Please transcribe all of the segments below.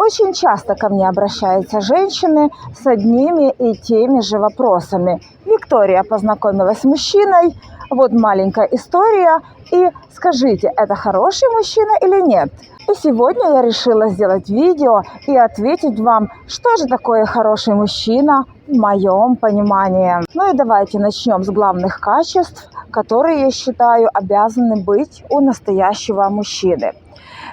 Очень часто ко мне обращаются женщины с одними и теми же вопросами. Виктория познакомилась с мужчиной, вот маленькая история, и скажите, это хороший мужчина или нет? И сегодня я решила сделать видео и ответить вам, что же такое хороший мужчина в моем понимании. Ну и давайте начнем с главных качеств, которые, я считаю, обязаны быть у настоящего мужчины.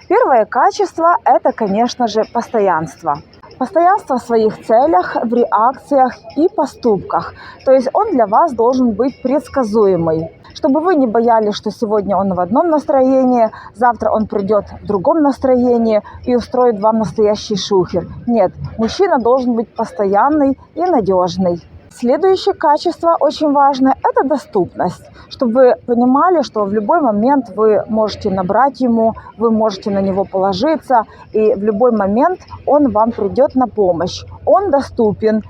Первое качество – это, конечно же, постоянство. Постоянство в своих целях, в реакциях и поступках. То есть он для вас должен быть предсказуемый. Чтобы вы не боялись, что сегодня он в одном настроении, завтра он придет в другом настроении и устроит вам настоящий шухер. Нет, мужчина должен быть постоянный и надежный. Следующее качество очень важное – это доступность. Чтобы вы понимали, что в любой момент вы можете набрать ему, вы можете на него положиться, и в любой момент он вам придет на помощь. Он доступен.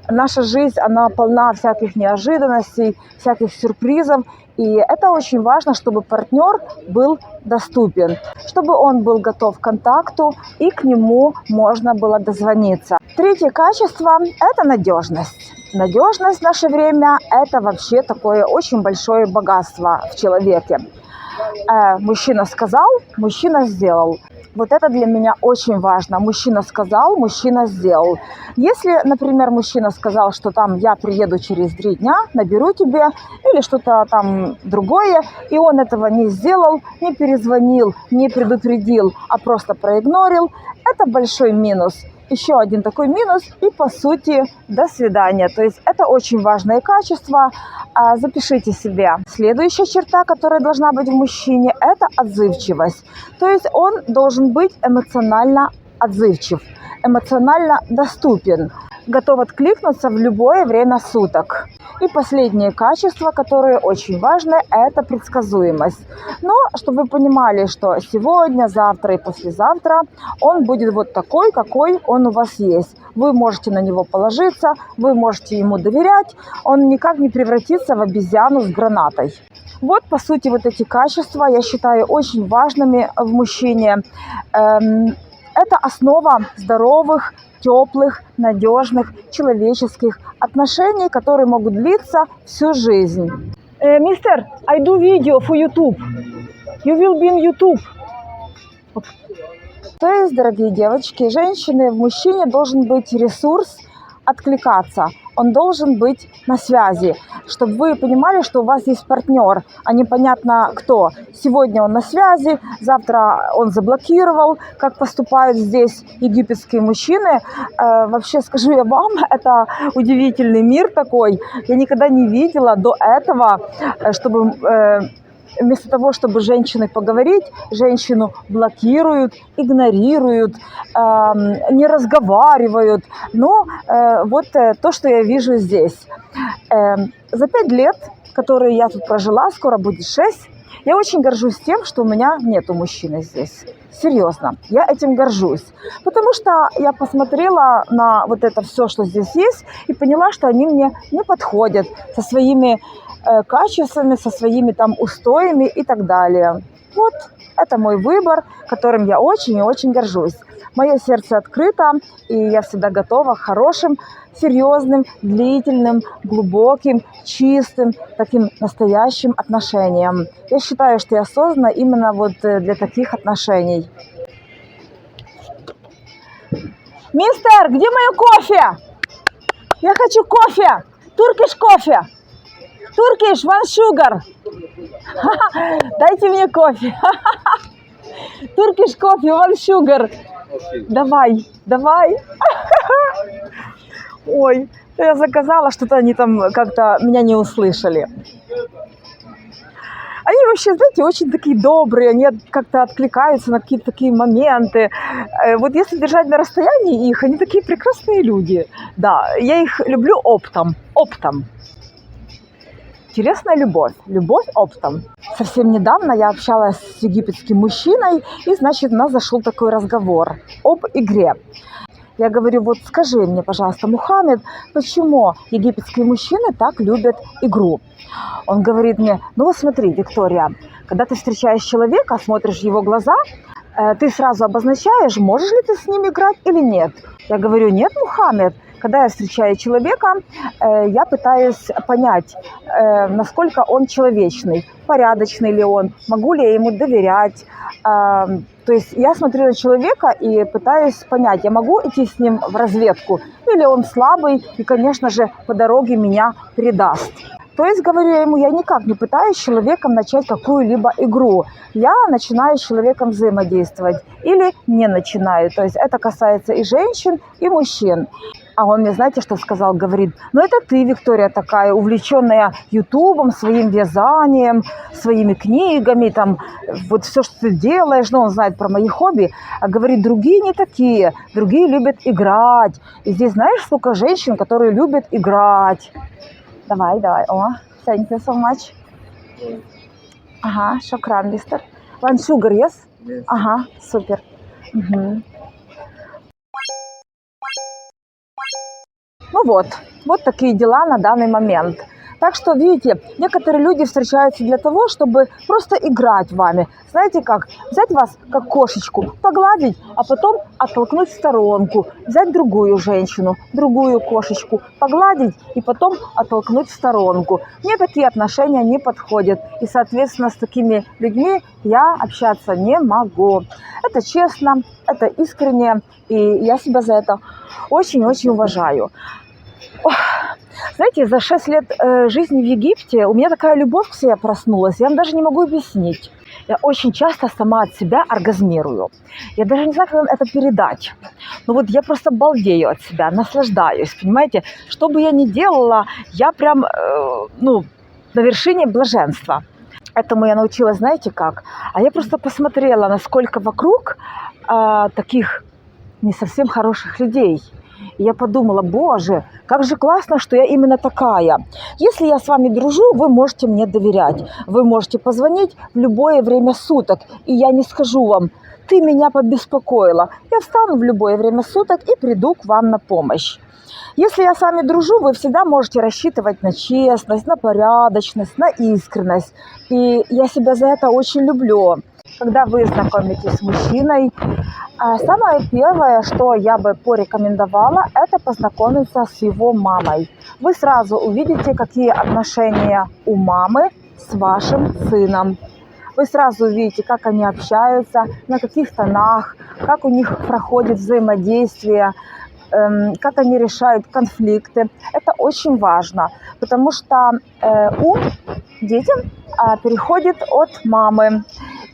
Наша жизнь, она полна всяких неожиданностей, всяких сюрпризов. И это очень важно, чтобы партнер был доступен, чтобы он был готов к контакту и к нему можно было дозвониться. Третье качество – это надежность. Надежность в наше время – это вообще такое очень большое богатство в человеке. Мужчина сказал, мужчина сделал. Вот это для меня очень важно. Мужчина сказал, мужчина сделал. Если, например, мужчина сказал, что там я приеду через 3 дня, наберу тебе, или что-то там другое, и он этого не сделал, не перезвонил, не предупредил, а просто проигнорил, это большой минус. Еще один такой минус, и по сути до свидания. То есть это очень важное качество, запишите себе. Следующая черта, которая должна быть в мужчине, это отзывчивость. То есть он должен быть эмоционально отзывчив, эмоционально доступен, готов откликнуться в любое время суток. И последнее качество, которое очень важно, это предсказуемость. Но чтобы вы понимали, что сегодня, завтра и послезавтра он будет вот такой, какой он у вас есть. Вы можете на него положиться, вы можете ему доверять, он никак не превратится в обезьяну с гранатой. Вот, по сути, вот эти качества я считаю очень важными в мужчине. Это основа здоровых, теплых, надежных, человеческих отношений, которые могут длиться всю жизнь. Мистер, I do video for YouTube. You will be in YouTube. То есть, дорогие девочки и женщины, в мужчине должен быть ресурс откликаться. Он должен быть на связи, чтобы вы понимали, что у вас есть партнер, а непонятно кто. Сегодня он на связи, завтра он заблокировал, как поступают здесь египетские мужчины. Вообще, скажу я вам, это удивительный мир такой. Я никогда не видела до этого, чтобы... Вместо того, чтобы с женщиной поговорить, женщину блокируют, игнорируют, не разговаривают. Но вот то, что я вижу здесь. За 5 лет, которые я тут прожила, скоро будет 6, я очень горжусь тем, что у меня нету мужчины здесь. Серьезно, я этим горжусь. Потому что я посмотрела на вот это все, что здесь есть, и поняла, что они мне не подходят со своими качествами, со своими там устоями и так далее. Вот это мой выбор, которым я очень и очень горжусь. Мое сердце открыто, и я всегда готова к хорошим, серьезным, длительным, глубоким, чистым, таким настоящим отношениям. Я считаю, что я создана именно вот для таких отношений. Мистер, где мое кофе? Я хочу кофе! Turkish кофе! Turkish, one sugar! Дайте мне кофе! Turkish кофе, one sugar! Давай, давай! Ой, я заказала, что-то они там как-то меня не услышали. Они вообще, знаете, очень такие добрые, они как-то откликаются на какие-то такие моменты. Вот если держать на расстоянии их, они такие прекрасные люди. Да, я их люблю оптом. Интересная любовь. Любовь оптом. Совсем недавно я общалась с египетским мужчиной, и, значит, у нас зашел такой разговор об игре. Я говорю, вот скажи мне, пожалуйста, Мухаммед, почему египетские мужчины так любят игру? Он говорит мне, ну вот смотри, Виктория, когда ты встречаешь человека, смотришь в его глаза, ты сразу обозначаешь, можешь ли ты с ним играть или нет. Я говорю, нет, Мухаммед. Когда я встречаю человека, я пытаюсь понять, насколько он человечный, порядочный ли он, могу ли я ему доверять. То есть я смотрю на человека и пытаюсь понять, я могу идти с ним в разведку, или он слабый и, конечно же, по дороге меня предаст. То есть, говорю я ему, я никак не пытаюсь с человеком начать какую-либо игру. Я начинаю с человеком взаимодействовать или не начинаю. То есть это касается и женщин, и мужчин. А он мне, знаете, что сказал? Говорит, ну это ты, Виктория, такая увлеченная ютубом, своим вязанием, своими книгами, там, вот все, что ты делаешь, ну он знает про мои хобби. А говорит, другие не такие, другие любят играть. И здесь знаешь, сколько женщин, которые любят играть? Давай. О, thank you so much. Ага, шокран, мистер. One sugar, yes? Yes. Ага, супер. Угу. Ну вот такие дела на данный момент. Так что, видите, некоторые люди встречаются для того, чтобы просто играть вами. Знаете как? Взять вас как кошечку, погладить, а потом оттолкнуть в сторонку. Взять другую женщину, другую кошечку, погладить и потом оттолкнуть в сторонку. Мне такие отношения не подходят. И, соответственно, с такими людьми я общаться не могу. Это честно, это искренне, и я себя за это очень-очень уважаю. Знаете, за 6 лет жизни в Египте у меня такая любовь к себе проснулась, я вам даже не могу объяснить. Я очень часто сама от себя оргазмирую. Я даже не знаю, как вам это передать. Но вот я просто балдею от себя, наслаждаюсь, понимаете? Что бы я ни делала, я прям, на вершине блаженства. Этому я научилась, знаете как? А я просто посмотрела, насколько вокруг таких не совсем хороших людей. И я подумала, боже, как же классно, что я именно такая. Если я с вами дружу, вы можете мне доверять. Вы можете позвонить в любое время суток, и я не скажу вам, ты меня побеспокоила. Я встану в любое время суток и приду к вам на помощь. Если я с вами дружу, вы всегда можете рассчитывать на честность, на порядочность, на искренность. И я себя за это очень люблю. Когда вы знакомитесь с мужчиной, самое первое, что я бы порекомендовала, это познакомиться с его мамой. Вы сразу увидите, какие отношения у мамы с вашим сыном. Вы сразу увидите, как они общаются, на каких тонах, как у них проходит взаимодействие, как они решают конфликты. Это очень важно, потому что ум детям переходит от мамы.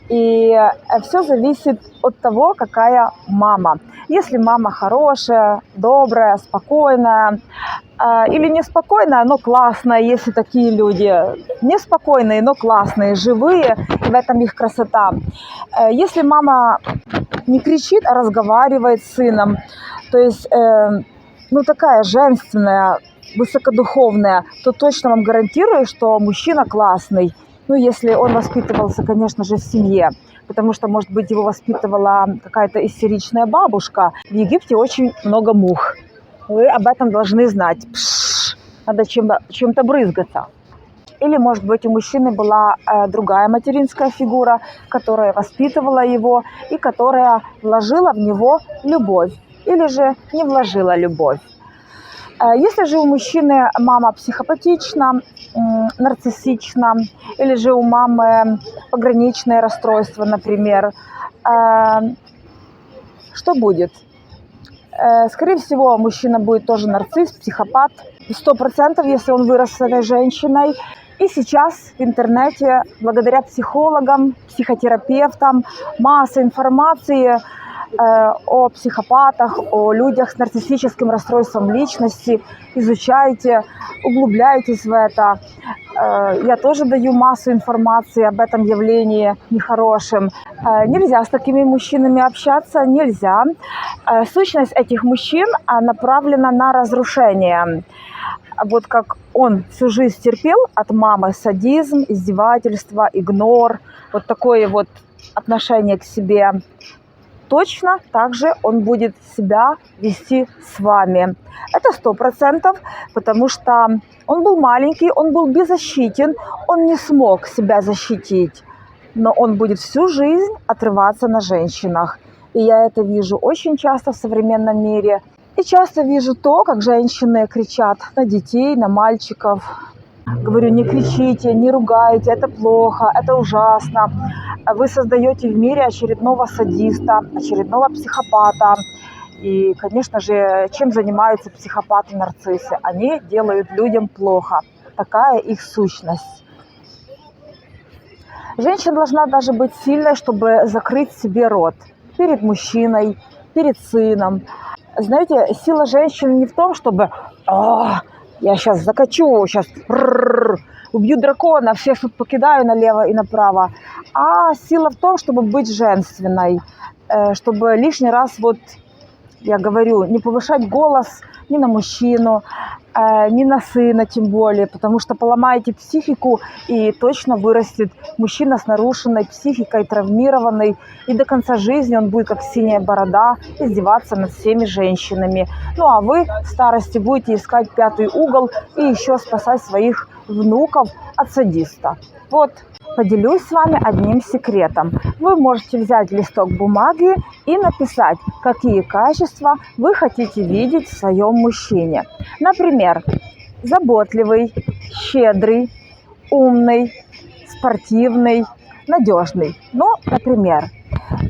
И все зависит от того, какая мама. Если мама хорошая, добрая, спокойная, или неспокойная, но классная, если такие люди, неспокойные, но классные, живые, и в этом их красота. Если мама не кричит, а разговаривает с сыном, то есть, такая женственная, высокодуховная, то точно вам гарантирую, что мужчина классный. Если он воспитывался, конечно же, в семье, потому что, может быть, его воспитывала какая-то истеричная бабушка. В Египте очень много мух. Вы об этом должны знать. Надо чем-то брызгаться. Или, может быть, у мужчины была другая материнская фигура, которая воспитывала его и которая вложила в него любовь. Или же не вложила любовь. Если же у мужчины мама психопатична, нарциссична, или же у мамы пограничное расстройство, например, что будет? Скорее всего, мужчина будет тоже нарцисс, психопат. 100%, если он вырос с этой женщиной. И сейчас в интернете, благодаря психологам, психотерапевтам, масса информации о психопатах, о людях с нарциссическим расстройством личности. Изучайте, углубляйтесь в это. Я тоже даю массу информации об этом явлении нехорошем. Нельзя с такими мужчинами общаться, нельзя. Сущность этих мужчин направлена на разрушение. Вот как он всю жизнь терпел от мамы садизм, издевательство, игнор, вот такое вот отношение к себе, точно так же он будет себя вести с вами. Это 100%, потому что он был маленький, он был беззащитен, он не смог себя защитить. но он будет всю жизнь отрываться на женщинах. И я это вижу очень часто в современном мире. И часто вижу то, как женщины кричат на детей, на мальчиков. Говорю, не кричите, не ругайте, это плохо, это ужасно. Вы создаете в мире очередного садиста, очередного психопата. И, конечно же, чем занимаются психопаты-нарциссы? Они делают людям плохо. Такая их сущность. Женщина должна даже быть сильной, чтобы закрыть себе рот перед мужчиной, перед сыном. Знаете, сила женщины не в том, чтобы я сейчас закачу, сейчас убью дракона, всех тут покидаю налево и направо. А сила в том, чтобы быть женственной, чтобы лишний раз, вот я говорю, не повышать голос ни на мужчину, ни на сына тем более, потому что поломаете психику, и точно вырастет мужчина с нарушенной психикой, травмированный, и до конца жизни он будет, как синяя борода, издеваться над всеми женщинами. Ну а вы в старости будете искать пятый угол и еще спасать своих внуков от садиста. Вот. Поделюсь с вами одним секретом. Вы можете взять листок бумаги и написать, какие качества вы хотите видеть в своем мужчине. Например, заботливый, щедрый, умный, спортивный, надежный. Ну, например.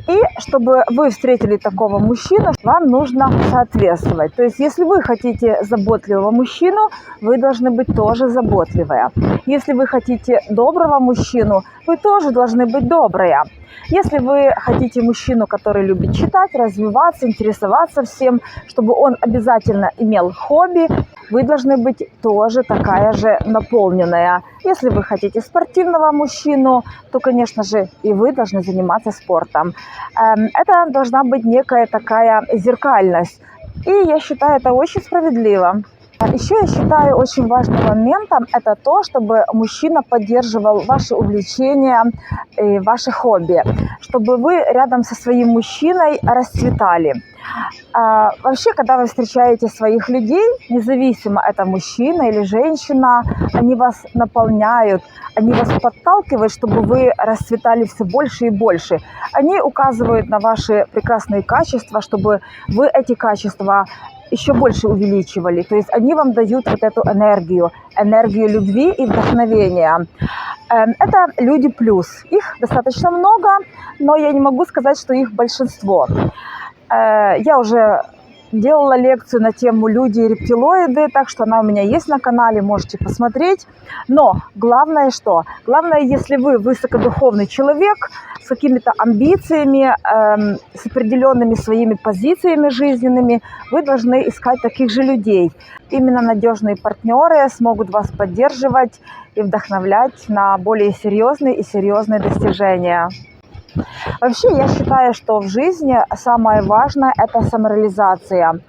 И чтобы вы встретили такого мужчину, вам нужно соответствовать. То есть, если вы хотите заботливого мужчину, вы должны быть тоже заботливая. Если вы хотите доброго мужчину, вы тоже должны быть добрая. Если вы хотите мужчину, который любит читать, развиваться, интересоваться всем, чтобы он обязательно имел хобби, вы должны быть тоже такая же наполненная. Если вы хотите спортивного мужчину, то, конечно же, и вы должны заниматься спортом. Это должна быть некая такая зеркальность. И я считаю, это очень справедливо. Еще я считаю очень важным моментом это то, чтобы мужчина поддерживал ваши увлечения и ваши хобби, чтобы вы рядом со своим мужчиной расцветали. Вообще, когда вы встречаете своих людей, независимо это мужчина или женщина, они вас наполняют, они вас подталкивают, чтобы вы расцветали все больше и больше. Они указывают на ваши прекрасные качества, чтобы вы эти качества еще больше увеличивали. То есть они вам дают вот эту энергию любви и вдохновения. Это люди плюс. Их достаточно много, но я не могу сказать, что их большинство. Я уже делала лекцию на тему «Люди и рептилоиды», так что она у меня есть на канале, можете посмотреть. Но главное что? Главное, если вы высокодуховный человек с какими-то амбициями, с определенными своими позициями жизненными, вы должны искать таких же людей. Именно надежные партнеры смогут вас поддерживать и вдохновлять на более серьезные достижения. Вообще, я считаю, что в жизни самое важное – это самореализация.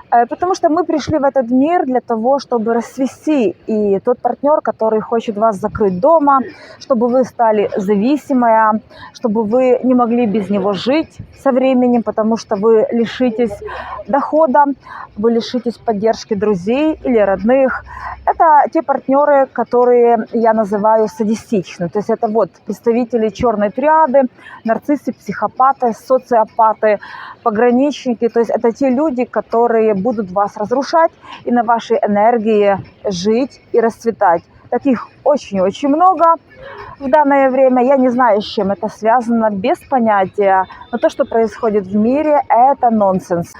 Потому что мы пришли в этот мир для того, чтобы расцвести. И тот партнер, который хочет вас закрыть дома, чтобы вы стали зависимые, чтобы вы не могли без него жить со временем, потому что вы лишитесь дохода, вы лишитесь поддержки друзей или родных. Это те партнеры, которые я называю садистичны. То есть это вот представители черной триады, нарциссы, психопаты, социопаты, пограничники. То есть это те люди, которые будут вас разрушать и на вашей энергии жить и расцветать. Таких очень-очень много в данное время. Я не знаю, с чем это связано, без понятия. Но то, что происходит в мире, это нонсенс.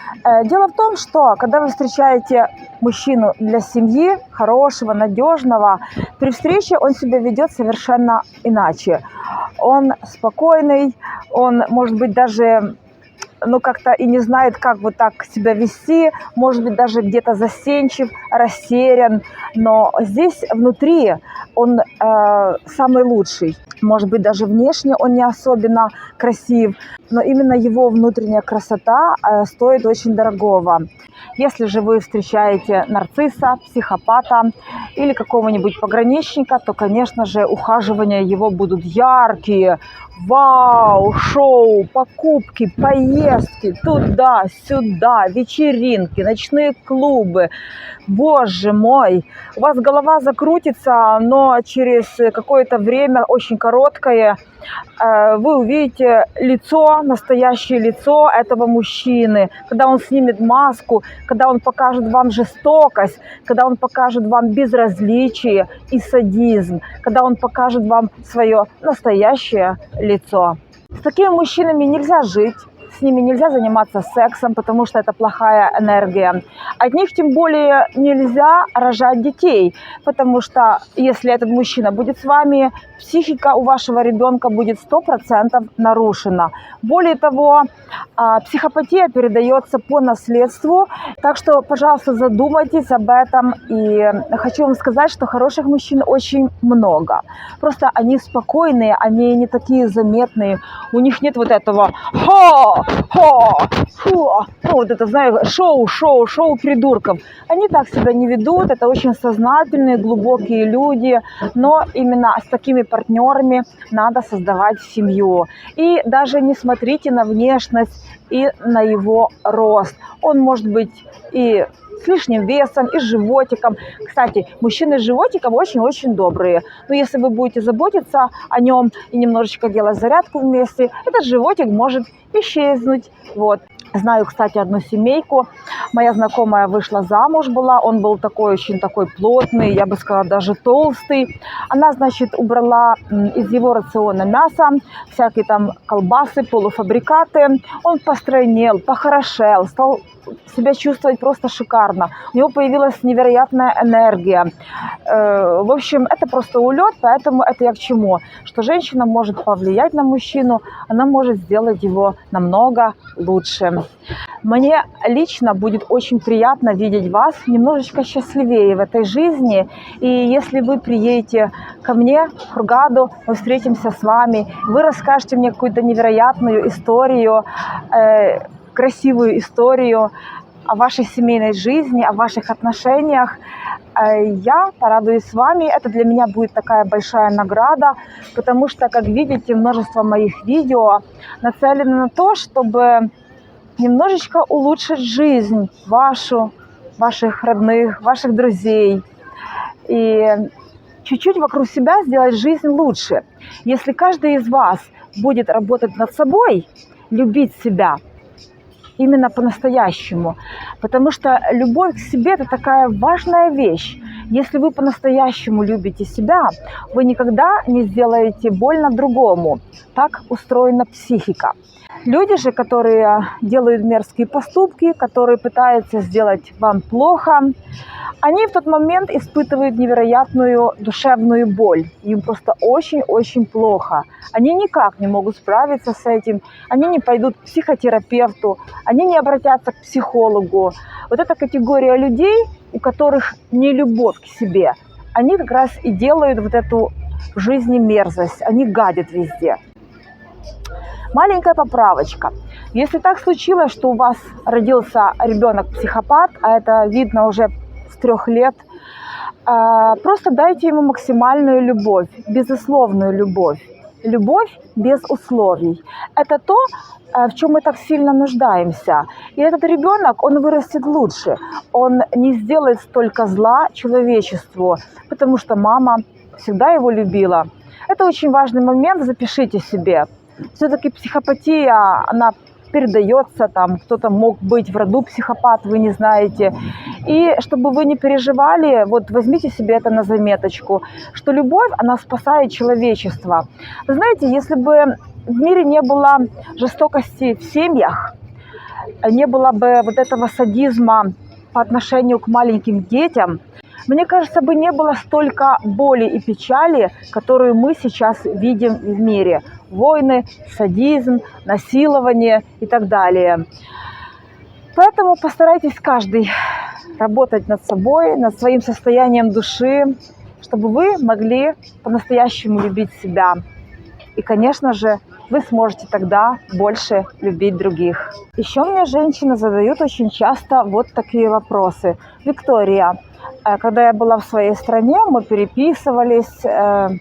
Дело в том, что когда вы встречаете мужчину для семьи, хорошего, надежного, при встрече он себя ведет совершенно иначе. Он спокойный, он, может быть, даже как-то и не знает, как вот так себя вести, может быть, даже где-то застенчив, растерян, но здесь внутри он самый лучший. Может быть, даже внешне он не особенно красив, но именно его внутренняя красота стоит очень дорогого. Если же вы встречаете нарцисса, психопата или какого-нибудь пограничника, то, конечно же, ухаживания его будут яркие. Вау, шоу, покупки, поездки, туда-сюда, вечеринки, ночные клубы. Боже мой, у вас голова закрутится, но через какое-то время, очень короткое, вы увидите лицо, настоящее лицо этого мужчины, когда он снимет маску, когда он покажет вам жестокость, когда он покажет вам безразличие и садизм, когда он покажет вам свое настоящее лицо. С такими мужчинами нельзя жить. С ними нельзя заниматься сексом, потому что это плохая энергия. От них тем более нельзя рожать детей, потому что если этот мужчина будет с вами, психика у вашего ребенка будет 100% нарушена. Более того, психопатия передается по наследству, так что, пожалуйста, задумайтесь об этом. И хочу вам сказать, что хороших мужчин очень много. Просто они спокойные, они не такие заметные, у них нет вот этого «хо! Хо! Фу!», ну вот это, знаю, шоу придурков. Они так себя не ведут, это очень сознательные, глубокие люди, но именно с такими партнерами надо создавать семью. И даже не смотрите на внешность и на его рост. Он может быть и с лишним весом, и с животиком. Кстати, мужчины с животиком очень-очень добрые. Но если вы будете заботиться о нем и немножечко делать зарядку вместе, этот животик может исчезнуть. Вот. Знаю, кстати, одну семейку. Моя знакомая вышла замуж была. Он был такой, очень такой плотный, я бы сказала, даже толстый. Она, значит, убрала из его рациона мясо, всякие там колбасы, полуфабрикаты. Он постройнел, похорошел, стал себя чувствовать просто шикарно. У него появилась невероятная энергия. В общем, это просто улет, поэтому это я к чему? Что женщина может повлиять на мужчину, она может сделать его намного лучше. Мне лично будет очень приятно видеть вас немножечко счастливее в этой жизни. И если вы приедете ко мне в Хургаду, мы встретимся с вами, вы расскажете мне какую-то невероятную историю, красивую историю о вашей семейной жизни, о ваших отношениях, я порадуюсь с вами. Это для меня будет такая большая награда, потому что, как видите, множество моих видео нацелены на то, чтобы немножечко улучшить жизнь вашу, ваших родных, ваших друзей. И чуть-чуть вокруг себя сделать жизнь лучше. Если каждый из вас будет работать над собой, любить себя, именно по-настоящему. Потому что любовь к себе – это такая важная вещь. Если вы по-настоящему любите себя, вы никогда не сделаете больно другому. Так устроена психика. Люди же, которые делают мерзкие поступки, которые пытаются сделать вам плохо, они в тот момент испытывают невероятную душевную боль. Им просто очень-очень плохо. Они никак не могут справиться с этим. Они не пойдут к психотерапевту, они не обратятся к психологу. Вот эта категория людей, у которых не любовь к себе, они как раз и делают вот эту в жизни мерзость. Они гадят везде. Маленькая поправочка. Если так случилось, что у вас родился ребенок-психопат, а это видно уже с 3 лет, просто дайте ему максимальную любовь, безусловную любовь. Любовь без условий. Это то, в чем мы так сильно нуждаемся. И этот ребенок, он вырастет лучше. Он не сделает столько зла человечеству, потому что мама всегда его любила. Это очень важный момент, запишите себе. Все-таки психопатия, она передается, там кто-то мог быть в роду психопат, вы не знаете. И чтобы вы не переживали, вот возьмите себе это на заметочку, что любовь, она спасает человечество. Вы знаете, если бы в мире не было жестокости в семьях, не было бы вот этого садизма по отношению к маленьким детям, мне кажется, бы не было столько боли и печали, которую мы сейчас видим в мире. Войны, садизм, насилование и так далее. Поэтому постарайтесь каждый работать над собой, над своим состоянием души, чтобы вы могли по-настоящему любить себя. И, конечно же, вы сможете тогда больше любить других. Еще мне женщины задают очень часто вот такие вопросы. Виктория, когда я была в своей стране, мы переписывались,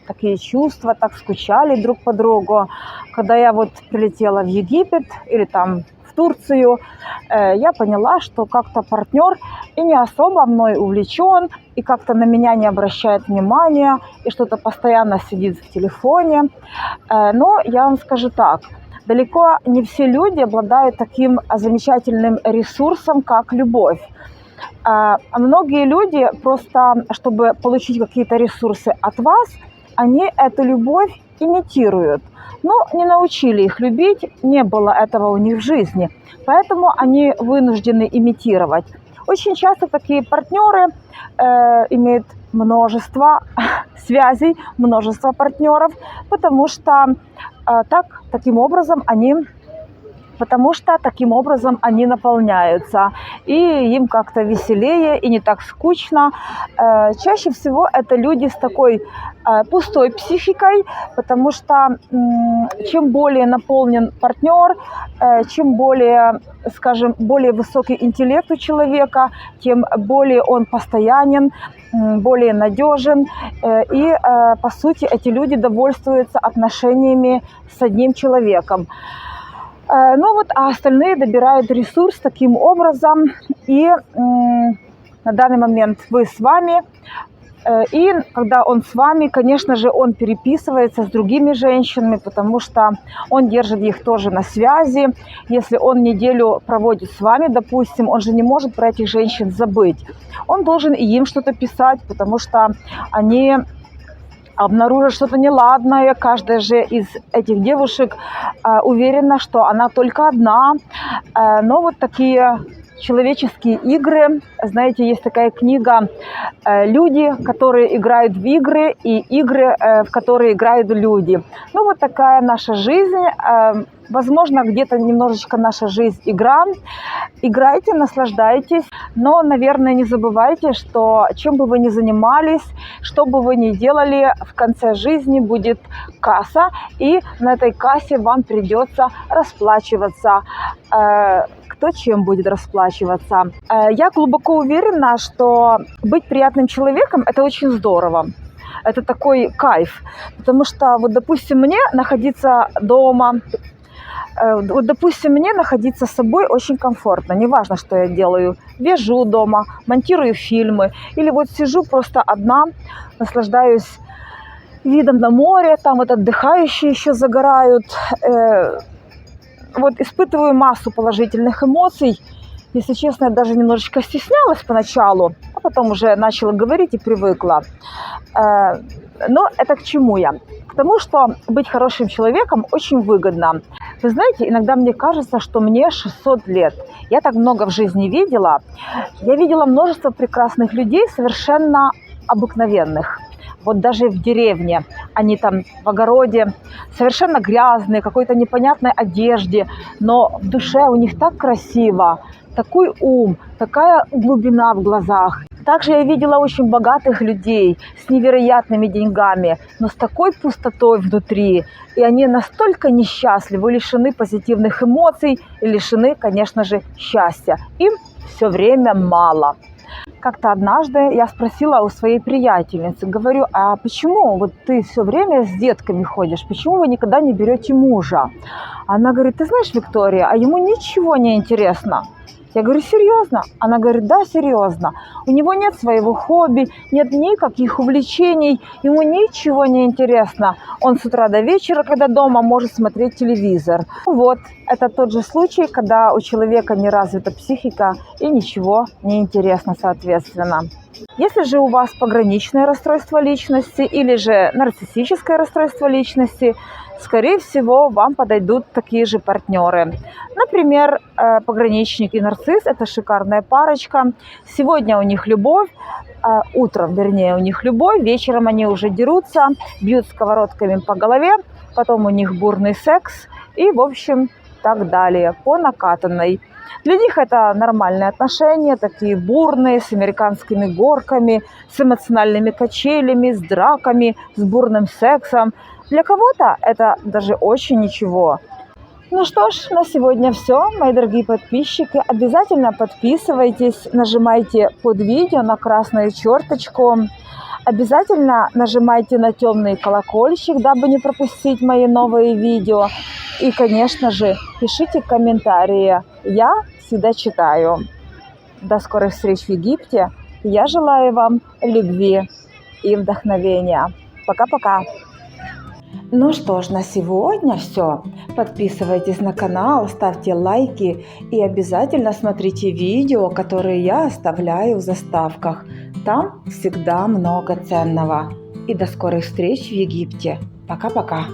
такие чувства, так скучали друг по другу. Когда я вот прилетела в Египет или там в Турцию, я поняла, что как-то партнер и не особо мной увлечен, и как-то на меня не обращает внимания, и что-то постоянно сидит в телефоне. Но я вам скажу так, далеко не все люди обладают таким замечательным ресурсом, как любовь. Многие люди просто, чтобы получить какие-то ресурсы от вас, они эту любовь имитируют. Но не научили их любить, не было этого у них в жизни, поэтому они вынуждены имитировать. Очень часто такие партнеры имеют множество связей, множество партнеров, потому что таким образом они наполняются, и им как-то веселее и не так скучно. Чаще всего это люди с такой пустой психикой, потому что чем более наполнен партнер, чем более, скажем, более высокий интеллект у человека, тем более он постоянен, более надежен, и, по сути, эти люди довольствуются отношениями с одним человеком. Ну вот, а остальные добирают ресурс таким образом, и на данный момент вы с вами, и когда он с вами, конечно же, он переписывается с другими женщинами, потому что он держит их тоже на связи. Если он неделю проводит с вами, допустим, он же не может про этих женщин забыть. Он должен и им что-то писать, потому что они обнаружит что-то неладное. Каждая же из этих девушек уверена, что она только одна. Но вот такие человеческие игры, знаете, есть такая книга «Люди, которые играют в игры», и игры, в которые играют люди. Ну вот такая наша жизнь. Возможно, где-то немножечко наша жизнь игра. Играйте, наслаждайтесь, но, наверное, не забывайте, что чем бы вы ни занимались, что бы вы ни делали, в конце жизни будет касса, и на этой кассе вам придется расплачиваться. Кто чем будет расплачиваться? Я глубоко уверена, что быть приятным человеком – это очень здорово. Это такой кайф, потому что, вот, допустим, мне находиться дома, мне находиться с собой очень комфортно. Неважно, что я делаю. Вяжу дома, монтирую фильмы. Или вот сижу просто одна, наслаждаюсь видом на море. Там вот отдыхающие еще загорают. Вот испытываю массу положительных эмоций. Если честно, я даже немножечко стеснялась поначалу, а потом уже начала говорить и привыкла. Но это к чему я? К тому, что быть хорошим человеком очень выгодно. Вы знаете, иногда мне кажется, что мне 600 лет. Я так много в жизни видела. Я видела множество прекрасных людей, совершенно обыкновенных. Вот даже в деревне, они там в огороде, совершенно грязные, какой-то непонятной одежде, но в душе у них так красиво, такой ум, такая глубина в глазах. Также я видела очень богатых людей с невероятными деньгами, но с такой пустотой внутри. И они настолько несчастливы, лишены позитивных эмоций и лишены, конечно же, счастья. Им все время мало. Как-то однажды я спросила у своей приятельницы, говорю, а почему вот ты все время с детками ходишь, почему вы никогда не берете мужа? Она говорит, ты знаешь, Виктория, а ему ничего не интересно. Я говорю, серьезно? Она говорит, да, серьезно. У него нет своего хобби, нет никаких увлечений, ему ничего не интересно. Он с утра до вечера, когда дома, может смотреть телевизор. Вот, это тот же случай, когда у человека не развита психика и ничего не интересно, соответственно. Если же у вас пограничное расстройство личности или же нарциссическое расстройство личности, скорее всего, вам подойдут такие же партнеры. Например, пограничник и нарцисс – это шикарная парочка. Сегодня у них любовь, утром, вернее, у них любовь, вечером они уже дерутся, бьют сковородками по голове, потом у них бурный секс и, в общем, так далее, по накатанной. Для них это нормальные отношения, такие бурные, с американскими горками, с эмоциональными качелями, с драками, с бурным сексом. Для кого-то это даже очень ничего. Ну что ж, на сегодня все, мои дорогие подписчики. Обязательно подписывайтесь, нажимайте под видео на красную черточку. Обязательно нажимайте на темный колокольчик, дабы не пропустить мои новые видео. И, конечно же, пишите комментарии. Я всегда читаю. До скорых встреч в Египте. Я желаю вам любви и вдохновения. Пока-пока. Ну что ж, на сегодня все. Подписывайтесь на канал, ставьте лайки и обязательно смотрите видео, которые я оставляю в заставках. Там всегда много ценного. И до скорых встреч в Египте. Пока-пока.